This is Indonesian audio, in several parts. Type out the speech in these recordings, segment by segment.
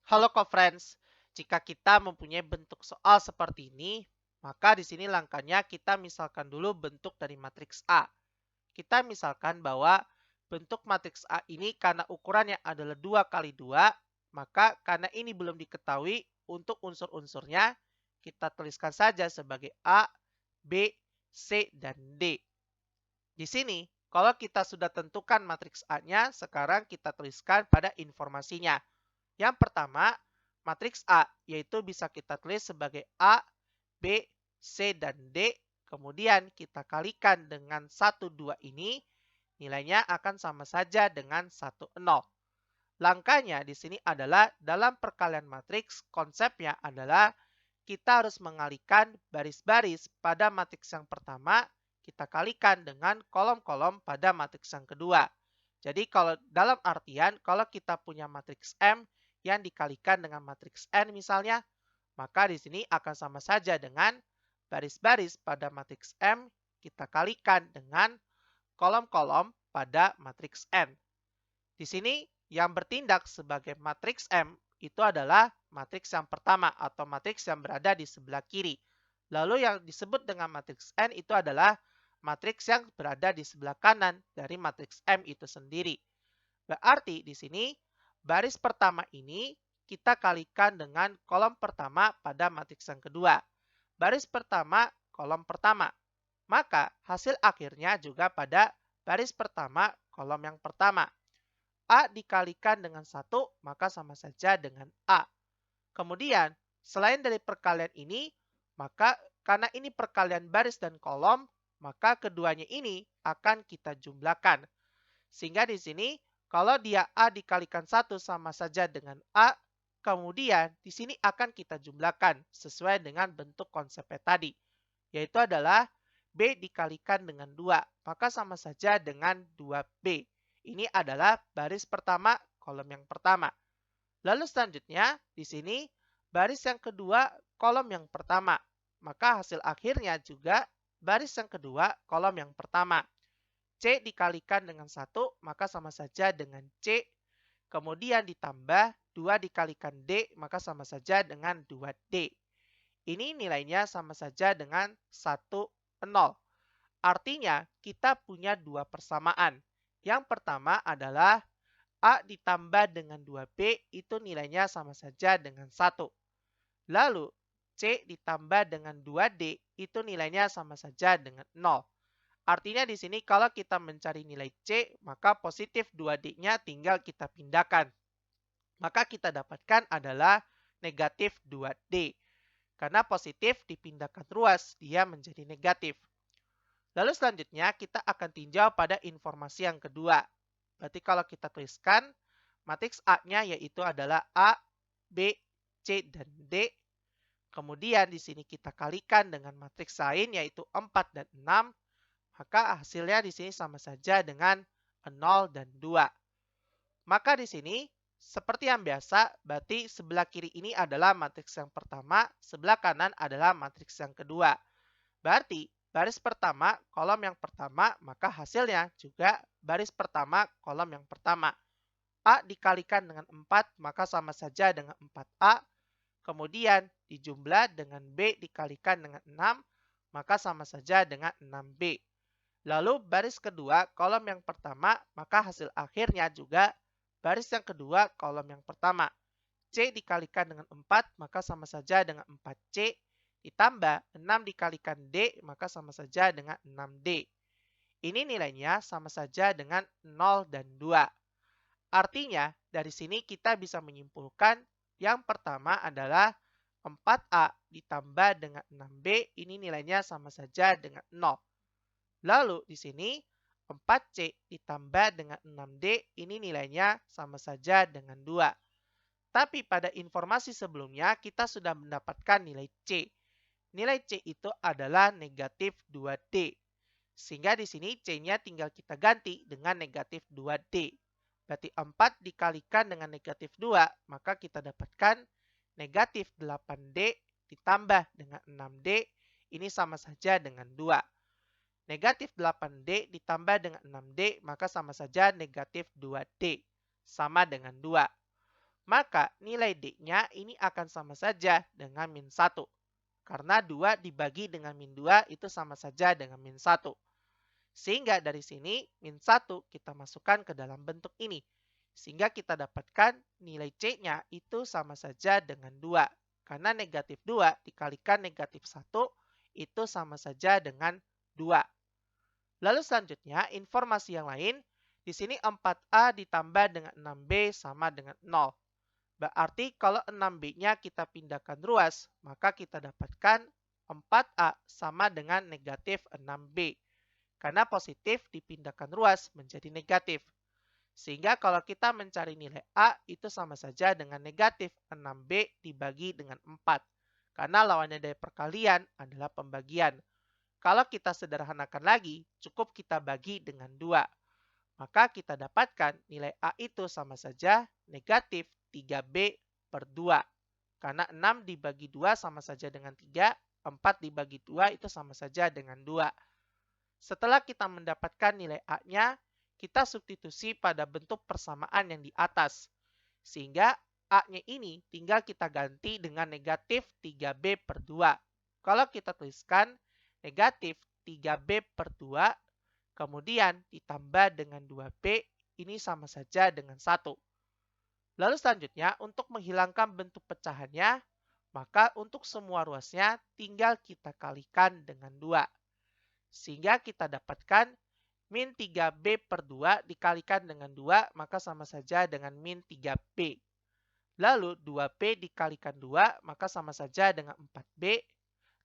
Halo co-friends, jika kita mempunyai bentuk soal seperti ini, maka di sini langkahnya kita misalkan dulu bentuk dari matriks A. Kita misalkan bahwa bentuk matriks A ini karena ukurannya adalah 2 kali 2, maka karena ini belum diketahui untuk unsur-unsurnya, kita tuliskan saja sebagai A, B, C, dan D. Di sini, kalau kita sudah tentukan matriks A-nya, sekarang kita tuliskan pada informasinya. Yang pertama, matriks A, yaitu bisa kita tulis sebagai A, B, C, dan D. Kemudian kita kalikan dengan 1, 2 ini, nilainya akan sama saja dengan 1, 0. Langkahnya di sini adalah dalam perkalian matriks, konsepnya adalah kita harus mengalihkan baris-baris pada matriks yang pertama, kita kalikan dengan kolom-kolom pada matriks yang kedua. Jadi kalau dalam artian, kalau kita punya matriks M yang dikalikan dengan matriks N misalnya, maka di sini akan sama saja dengan baris-baris pada matriks M kita kalikan dengan kolom-kolom pada matriks N. Di sini yang bertindak sebagai matriks M itu adalah matriks yang pertama atau matriks yang berada di sebelah kiri. Lalu yang disebut dengan matriks N itu adalah matriks yang berada di sebelah kanan dari matriks M itu sendiri. Berarti di sini baris pertama ini kita kalikan dengan kolom pertama pada matriks yang kedua. Baris pertama, kolom pertama. Maka hasil akhirnya juga pada baris pertama, kolom yang pertama. A dikalikan dengan 1, maka sama saja dengan A. Kemudian, selain dari perkalian ini, maka karena ini perkalian baris dan kolom, maka keduanya ini akan kita jumlahkan. Sehingga di sini, kalau dia A dikalikan 1 sama saja dengan A, kemudian di sini akan kita jumlahkan sesuai dengan bentuk konsepnya tadi, yaitu adalah B dikalikan dengan 2, maka sama saja dengan 2B. Ini adalah baris pertama, kolom yang pertama. Lalu selanjutnya, di sini baris yang kedua, kolom yang pertama. Maka hasil akhirnya juga baris yang kedua, kolom yang pertama. C dikalikan dengan 1, maka sama saja dengan C. Kemudian ditambah 2 dikalikan D, maka sama saja dengan 2D. Ini nilainya sama saja dengan 1, 0. Artinya, kita punya dua persamaan. Yang pertama adalah A ditambah dengan 2B itu nilainya sama saja dengan 1. Lalu, C ditambah dengan 2D itu nilainya sama saja dengan 0. Artinya di sini kalau kita mencari nilai C, maka positif 2D-nya tinggal kita pindahkan. Maka kita dapatkan adalah negatif 2D. Karena positif dipindahkan ruas, dia menjadi negatif. Lalu selanjutnya kita akan tinjau pada informasi yang kedua. Berarti kalau kita tuliskan matriks A-nya yaitu adalah A, B, C, dan D. Kemudian di sini kita kalikan dengan matriks lain yaitu 4 dan 6. Maka hasilnya di sini sama saja dengan 0 dan 2. Maka di sini seperti yang biasa, berarti sebelah kiri ini adalah matriks yang pertama, sebelah kanan adalah matriks yang kedua. Berarti baris pertama, kolom yang pertama, maka hasilnya juga baris pertama, kolom yang pertama. A dikalikan dengan 4, maka sama saja dengan 4A. Kemudian dijumlah dengan B dikalikan dengan 6, maka sama saja dengan 6B. Lalu baris kedua, kolom yang pertama, maka hasil akhirnya juga baris yang kedua, kolom yang pertama. C dikalikan dengan 4, maka sama saja dengan 4C. Ditambah 6 dikalikan D, maka sama saja dengan 6D. Ini nilainya sama saja dengan 0 dan 2. Artinya, dari sini kita bisa menyimpulkan yang pertama adalah 4A ditambah dengan 6B, ini nilainya sama saja dengan 0. Lalu di sini 4C ditambah dengan 6D, ini nilainya sama saja dengan 2. Tapi pada informasi sebelumnya kita sudah mendapatkan nilai C. Nilai C itu adalah negatif 2D. Sehingga di sini C-nya tinggal kita ganti dengan negatif 2D. Berarti 4 dikalikan dengan negatif 2, maka kita dapatkan negatif 8D ditambah dengan 6D, ini sama saja dengan 2. Negatif 8D ditambah dengan 6D, maka sama saja negatif 2D, sama dengan 2. maka nilai D-nya ini akan sama saja dengan min 1. Karena 2 dibagi dengan min 2 itu sama saja dengan min 1. Sehingga dari sini min 1 kita masukkan ke dalam bentuk ini. Sehingga kita dapatkan nilai C-nya itu sama saja dengan 2. Karena negatif 2 dikalikan negatif 1 itu sama saja dengan 2. Lalu selanjutnya informasi yang lain. Di sini 4A ditambah dengan 6B sama dengan 0. Berarti kalau 6B-nya kita pindahkan ruas, maka kita dapatkan 4A sama dengan negatif 6B. Karena positif dipindahkan ruas menjadi negatif. Sehingga kalau kita mencari nilai A itu sama saja dengan negatif 6B dibagi dengan 4. Karena lawannya dari perkalian adalah pembagian. Kalau kita sederhanakan lagi, cukup kita bagi dengan 2. Maka kita dapatkan nilai A itu sama saja negatif 3B per 2. Karena 6 dibagi 2 sama saja dengan 3, 4 dibagi 2 itu sama saja dengan 2. Setelah kita mendapatkan nilai A-nya, kita substitusi pada bentuk persamaan yang di atas. Sehingga A-nya ini tinggal kita ganti dengan negatif 3B per 2. Kalau kita tuliskan negatif 3B per 2, kemudian ditambah dengan 2B, ini sama saja dengan 1. Lalu selanjutnya, untuk menghilangkan bentuk pecahannya, maka untuk semua ruasnya tinggal kita kalikan dengan 2. Sehingga kita dapatkan min 3B per 2 dikalikan dengan 2, maka sama saja dengan min 3B. Lalu 2B dikalikan 2, maka sama saja dengan 4B.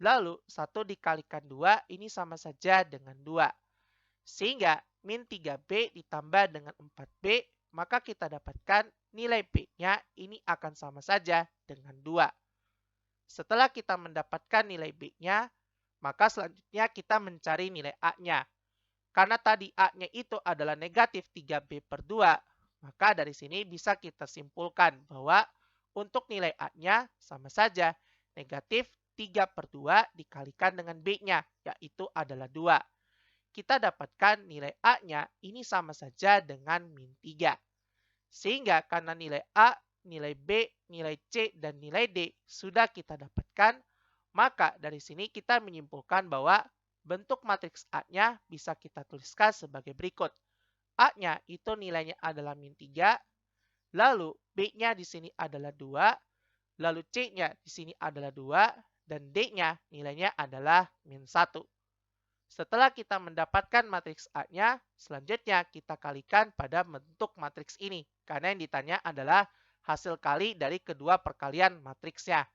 Lalu 1 dikalikan 2, ini sama saja dengan 2. Sehingga min 3B ditambah dengan 4B, maka kita dapatkan nilai B-nya ini akan sama saja dengan 2. Setelah kita mendapatkan nilai B-nya, maka selanjutnya kita mencari nilai A-nya. Karena tadi A-nya itu adalah negatif 3B per 2, maka dari sini bisa kita simpulkan bahwa untuk nilai A-nya sama saja negatif 3 per 2 dikalikan dengan B-nya, yaitu adalah 2. Kita dapatkan nilai A-nya ini sama saja dengan min 3. Sehingga karena nilai A, nilai B, nilai C, dan nilai D sudah kita dapatkan, maka dari sini kita menyimpulkan bahwa bentuk matriks A-nya bisa kita tuliskan sebagai berikut. A-nya itu nilainya adalah min 3, lalu B-nya di sini adalah 2, lalu C-nya di sini adalah 2, dan D-nya nilainya adalah min 1. Setelah kita mendapatkan matriks A-nya, selanjutnya kita kalikan pada bentuk matriks ini. Karena yang ditanya adalah hasil kali dari kedua perkalian matriksnya.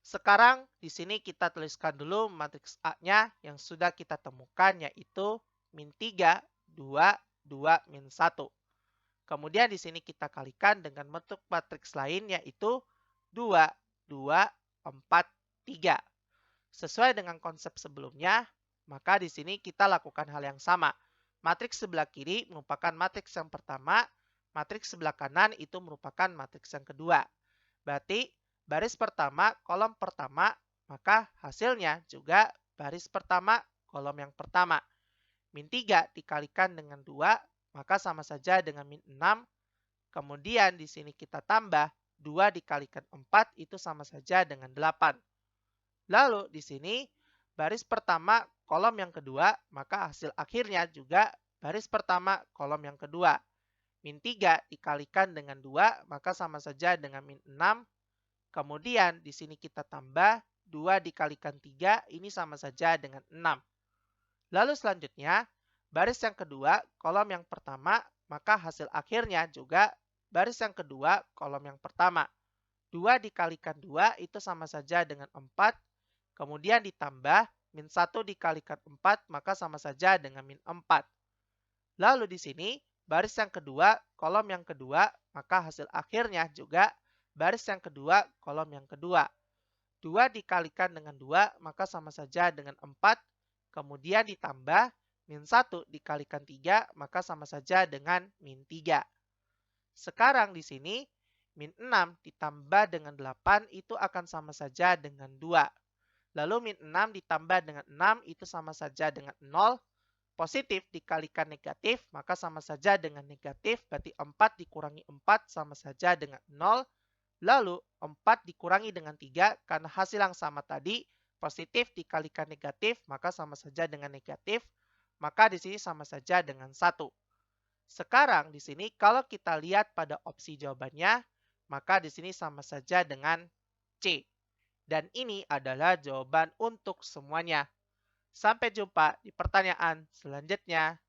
Sekarang di sini kita tuliskan dulu matriks A-nya yang sudah kita temukan, yaitu min 3, 2, 2, min 1. Kemudian di sini kita kalikan dengan bentuk matriks lain, yaitu 2, 2, 4, 3. Sesuai dengan konsep sebelumnya, maka di sini kita lakukan hal yang sama. Matriks sebelah kiri merupakan matriks yang pertama, matriks sebelah kanan itu merupakan matriks yang kedua. Berarti baris pertama, kolom pertama, maka hasilnya juga baris pertama, kolom yang pertama. Min 3 dikalikan dengan 2, maka sama saja dengan min 6. Kemudian di sini kita tambah 2 dikalikan 4 itu sama saja dengan 8. Lalu di sini baris pertama kolom yang kedua, maka hasil akhirnya juga baris pertama kolom yang kedua. Min 3 dikalikan dengan 2, maka sama saja dengan min 6. Kemudian di sini kita tambah 2 dikalikan 3, ini sama saja dengan 6. Lalu selanjutnya, baris yang kedua kolom yang pertama, maka hasil akhirnya juga baris yang kedua kolom yang pertama. 2 dikalikan 2 itu sama saja dengan 4. Kemudian ditambah min 1 dikalikan 4, maka sama saja dengan min 4. Lalu di sini, baris yang kedua, kolom yang kedua, maka hasil akhirnya juga baris yang kedua, kolom yang kedua. 2 dikalikan dengan 2, maka sama saja dengan 4. Kemudian ditambah min 1 dikalikan 3, maka sama saja dengan min 3. Sekarang di sini, min 6 ditambah dengan 8 itu akan sama saja dengan 2. Lalu min 6 ditambah dengan 6 itu sama saja dengan 0. Positif dikalikan negatif, maka sama saja dengan negatif, berarti 4 dikurangi 4 sama saja dengan 0. Lalu 4 dikurangi dengan 3, karena hasil yang sama tadi, positif dikalikan negatif, maka sama saja dengan negatif. Maka di sini sama saja dengan 1. Sekarang di sini kalau kita lihat pada opsi jawabannya, maka di sini sama saja dengan C. Dan ini adalah jawaban untuk semuanya. Sampai jumpa di pertanyaan selanjutnya.